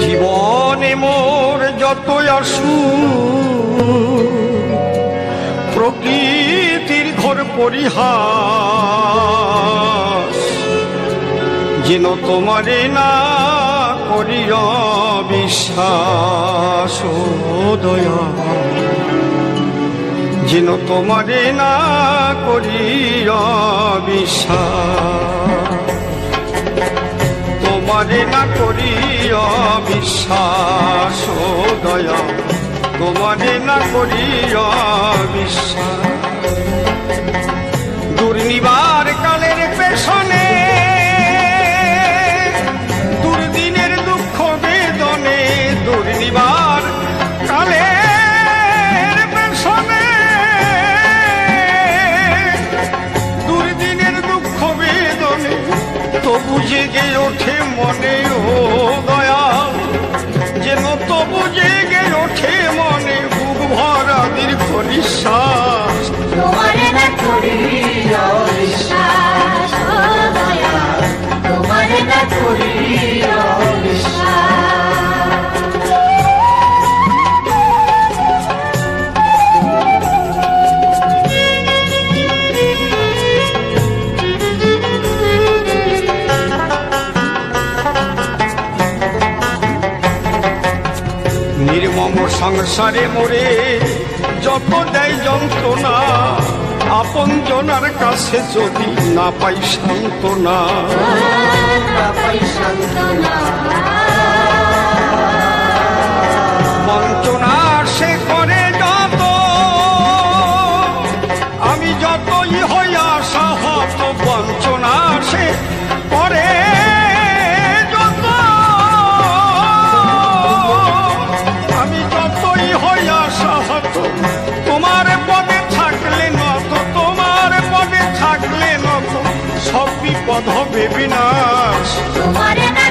জীবনে মোর যত আসু প্রকৃতির ঘোর পরিহাস, যেন তোমারে না করিয়া বিশ্বাস ও দয়া, যেন তোমারে না করিয়া বিশ্বাস, তোমারে না করিয়া বিশ্বাস ও দয়া, তোমারে না করিয়া বিশ্বাস। দুর্নিবার কালের পেছনে দুর্দিনের দুঃখ বেদনে, দুর্নিবার কালের পেছনে দুর্দিনের দুঃখ বেদনে তবু জেগে ওঠে মনে ও দয়াল, যেন তবু জেগে ওঠে মনে বুক ভরা দীর্ঘ নিঃশ্বাস, তোমারে না করিয়া বিশ্বাস ও দয়া, তোমারে না করিয়া বিশ্বাস। নির্মম সংসারে মোরে যত দেয় যন্ত্রণা, আপন জনার কাছে যদি না পাই সান্ত্বনা, বঞ্চনা সে করে যত, আমি যতই হইয়া সাহত, বঞ্চনা সে করে যত, আমি যতই হইয়া সাহত, তোমার পদে থাকলে নত, তোমার পদে থাকলে নত, সব বিপদ হবে বিনাশ, তোমারে না